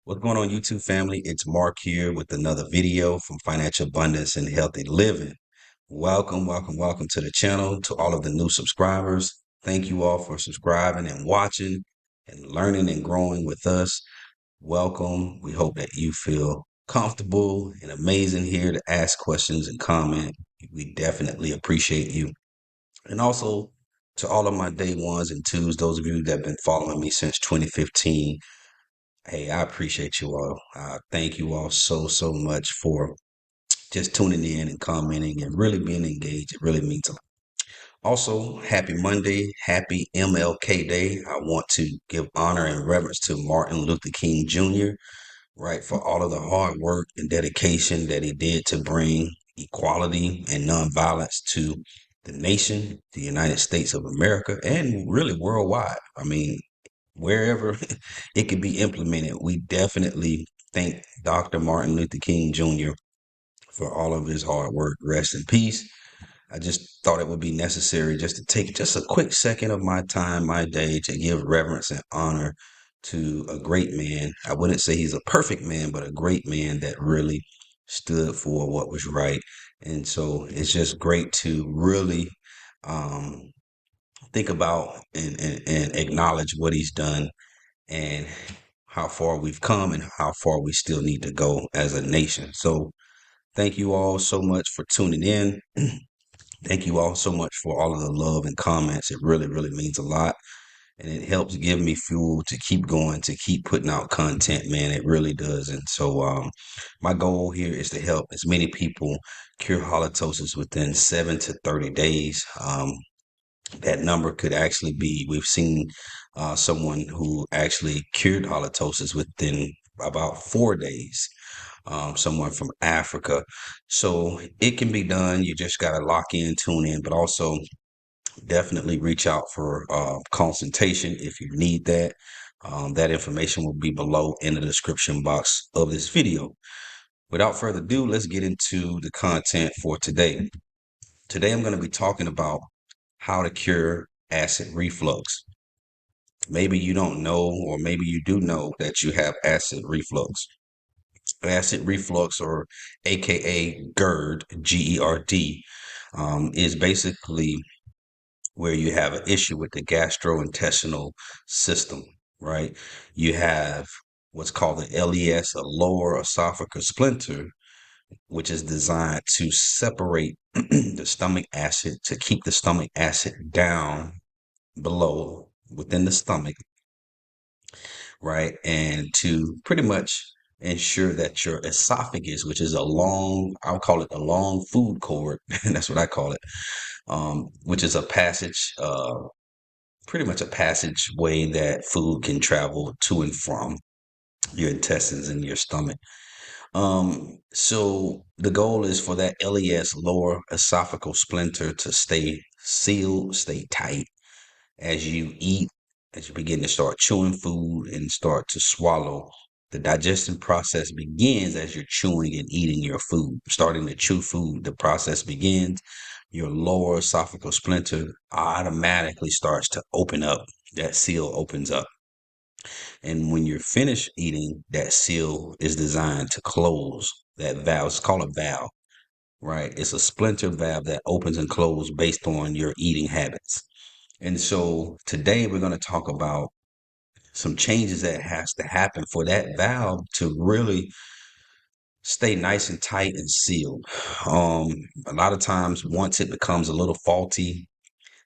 What's going on, YouTube family? It's Mark here with another video from Financial Abundance and Healthy Living. Welcome to the channel. To all of the new subscribers, thank you all for subscribing and watching and learning and growing with us. Welcome. We hope that you feel comfortable and amazing here to ask questions and comment. We definitely appreciate you. And also to all of my day ones and twos, those of you that have been following me since 2015. Hey, I appreciate you all. Thank you all so much for just tuning in and commenting and really being engaged. It really means a lot. Also, happy Monday, happy MLK Day. I want to give honor and reverence to Martin Luther King Jr., right, for all of the hard work and dedication that he did to bring equality and nonviolence to the nation, the United States of America, and really worldwide. I mean, wherever it could be implemented, we definitely thank Dr. Martin Luther King Jr. for all of his hard work. Rest in peace. I just thought it would be necessary just to take just a quick second of my time, my day, to give reverence and honor to a great man. I wouldn't say he's a perfect man, but a great man that really stood for what was right. And so it's just great to really um, think about and acknowledge what he's done and how far we've come and how far we still need to go as a nation. So thank you all so much for tuning in. Thank you all so much for all of the love and comments. It really means a lot. And it helps give me fuel to keep going, to keep putting out content, man. It really does. And so my goal here is to help as many people cure halitosis within 7 to 30 days. That number could actually be, we've seen someone who actually cured halitosis within about 4 days, someone from Africa. So it can be done. You just got to lock in, tune in, but also definitely reach out for consultation if you need that. That information will be below in the description box of this video. Without further ado, let's get into the content for today. Today, I'm going to be talking about how to cure acid reflux. Maybe you don't know, or maybe you do know that you have acid reflux. Acid reflux, or AKA GERD, GERD, is basically where you have an issue with the gastrointestinal system, right? You have what's called the LES, a lower esophagus sphincter, which is designed to separate the stomach acid, to keep the stomach acid down below within the stomach, right? And to pretty much ensure that your esophagus, which is a long, I'll call it a long food cord, and that's what I call it, which is a passage, pretty much a passageway that food can travel to and from your intestines and your stomach. So the goal is for that LES, lower esophageal sphincter, to stay sealed, stay tight as you eat, as you begin to start chewing food and start to swallow. The digestion process begins as you're chewing and eating your food. Starting to chew food, the process begins. Your lower esophageal sphincter automatically starts to open up. That seal opens up. And when you're finished eating, that seal is designed to close that valve. It's called a valve, right? It's a splinter valve that opens and closes based on your eating habits. And so today we're going to talk about some changes that has to happen for that valve to really stay nice and tight and sealed. A lot of times, once it becomes a little faulty,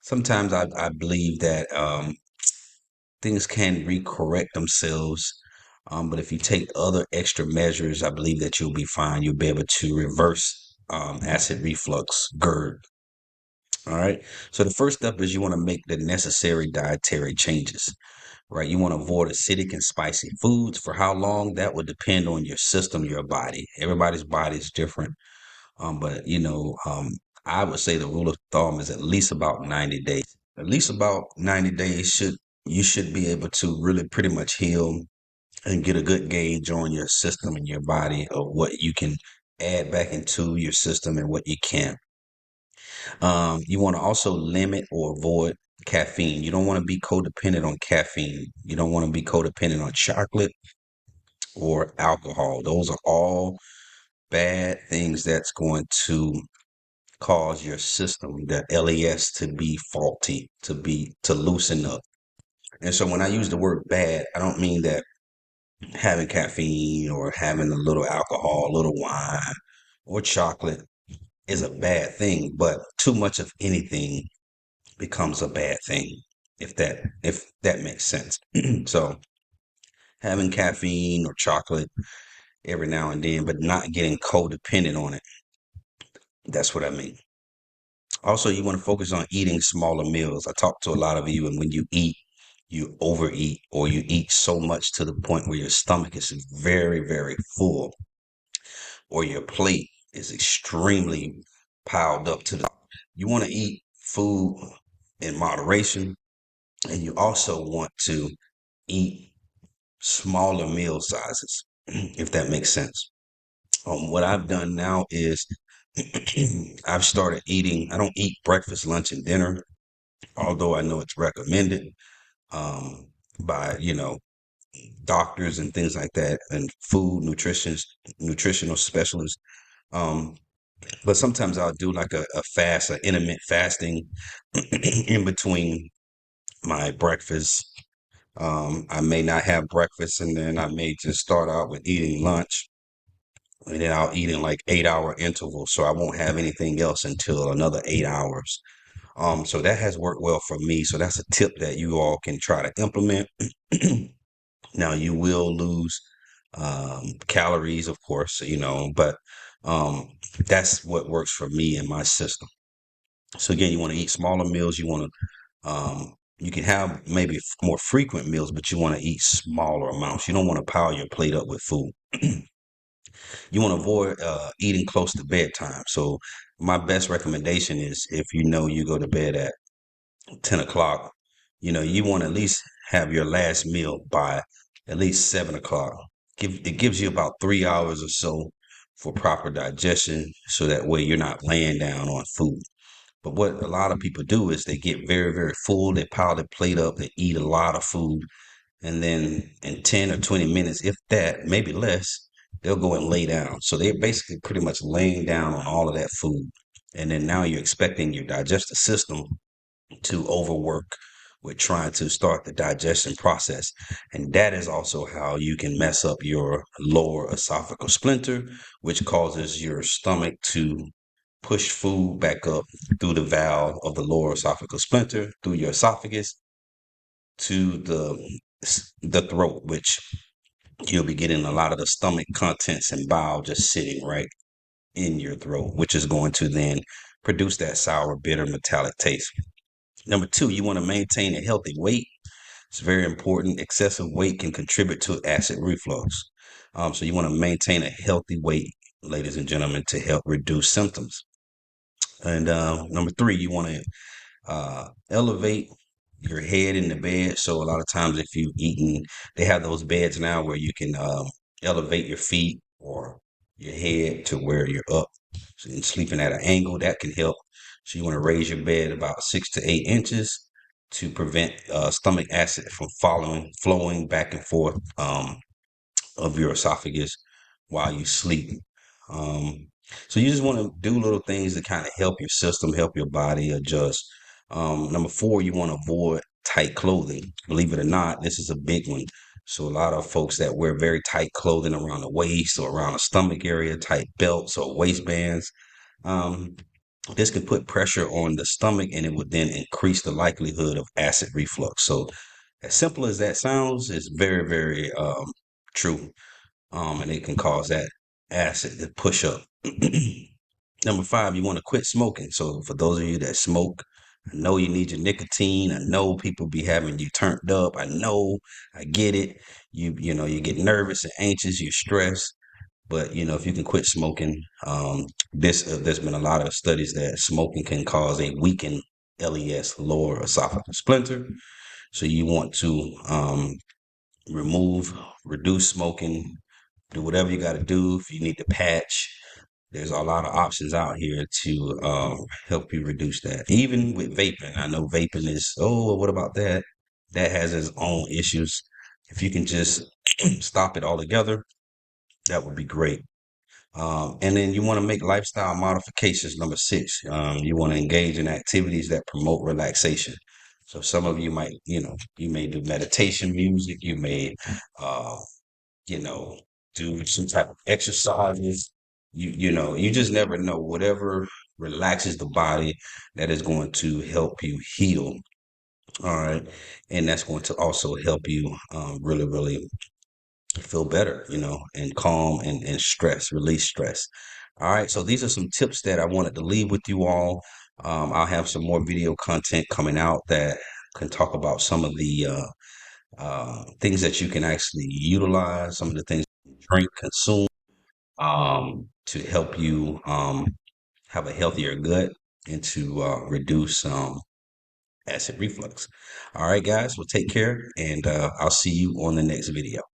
sometimes I believe that things can recorrect themselves. But if you take other extra measures, I believe that you'll be fine. You'll be able to reverse acid reflux, GERD. All right. So the first step is you want to make the necessary dietary changes, right? You want to avoid acidic and spicy foods. For how long? That would depend on your system, your body. Everybody's body is different. But I would say the rule of thumb is at least about 90 days. At least about 90 days you should be able to really pretty much heal and get a good gauge on your system and your body of what you can add back into your system and what you can't. You want to also limit or avoid caffeine. You don't want to be codependent on caffeine. You don't want to be codependent on chocolate. or alcohol. Those are all bad things that's going to cause your system, the LES, to be faulty, to loosen up. And so when I use the word bad, I don't mean that having caffeine or having a little alcohol, a little wine or chocolate is a bad thing, but too much of anything becomes a bad thing, if that makes sense. So having caffeine or chocolate every now and then, but not getting codependent on it. That's what I mean. Also, you want to focus on eating smaller meals. I talk to a lot of you, and when you eat, you overeat, or you eat so much to the point where your stomach is very, very full, or your plate is extremely piled up to the top. You want to eat food in moderation, and you also want to eat smaller meal sizes, if that makes sense. What I've done now is I've started eating, I don't eat breakfast, lunch, and dinner, although I know it's recommended um, by, doctors and things like that, and nutritional specialists. Um, but sometimes I'll do like a fast, an intermittent fasting in between my breakfast. I may not have breakfast, and then I may just start out with eating lunch, and then I'll eat in like 8 hour intervals. So I won't have anything else until another 8 hours. So that has worked well for me. So that's a tip that you all can try to implement. Now you will lose calories, of course, but um, that's what works for me and my system. So again, you want to eat smaller meals. You want to you can have maybe more frequent meals, but you want to eat smaller amounts. You don't want to pile your plate up with food. You want to avoid eating close to bedtime. So my best recommendation is if you know you go to bed at 10 o'clock, you want to at least have your last meal by at least 7 o'clock. It gives you about 3 hours or so for proper digestion, so that way you're not laying down on food. But what a lot of people do is they get very, very full. They pile their plate up. They eat a lot of food. And then in 10 or 20 minutes, if that, maybe less, they'll go and lay down. So they're basically pretty much laying down on all of that food. And then now you're expecting your digestive system to overwork with trying to start the digestion process. And that is also how you can mess up your lower esophageal sphincter, which causes your stomach to push food back up through the valve of the lower esophageal sphincter, through your esophagus to the throat, which you'll be getting a lot of the stomach contents and bile just sitting right in your throat, which is going to then produce that sour, bitter, metallic taste. Number two, you want to maintain a healthy weight. It's very important. Excessive weight can contribute to acid reflux. So you want to maintain a healthy weight, ladies and gentlemen, to help reduce symptoms. And number three, you want to elevate your head in the bed. So a lot of times, if you've eaten, they have those beds now where you can elevate your feet or your head to where you're up and sleeping at an angle. That can help. So you want to raise your bed about 6 to 8 inches to prevent stomach acid from flowing back and forth of your esophagus while you sleep. Um, so you just want to do little things to kind of help your system, help your body adjust. Number four, you want to avoid tight clothing. Believe it or not, this is a big one. So a lot of folks that wear very tight clothing around the waist or around the stomach area, tight belts or waistbands, um, this can put pressure on the stomach, and it would then increase the likelihood of acid reflux. So as simple as that sounds, it's very, very true. And it can cause that acid to push up. Number five, you want to quit smoking. So for those of you that smoke, I know you need your nicotine. I know people be having you turned up. I know, I get it. You get nervous and anxious, you're stressed. But if you can quit smoking, there's been a lot of studies that smoking can cause a weakened LES, lower esophageal sphincter. So you want to reduce smoking, do whatever you got to do. If you need to patch, there's a lot of options out here to help you reduce that. Even with vaping, I know vaping is, oh, what about that? That has its own issues. If you can just stop it altogether, that would be great. And then you want to make lifestyle modifications. Number six, you want to engage in activities that promote relaxation. So some of you might, you may do meditation music. You may, uh, you know, do some type of exercises. You just never know. Whatever relaxes the body, that is going to help you heal. All right, and that's going to also help you really, really feel better, and calm and stress, release stress. All right, so these are some tips that I wanted to leave with you all. I'll have some more video content coming out that can talk about some of the things that you can actually utilize, some of the things you drink, consume, to help you have a healthier gut and to reduce acid reflux. All right, guys, well, take care, and I'll see you on the next video.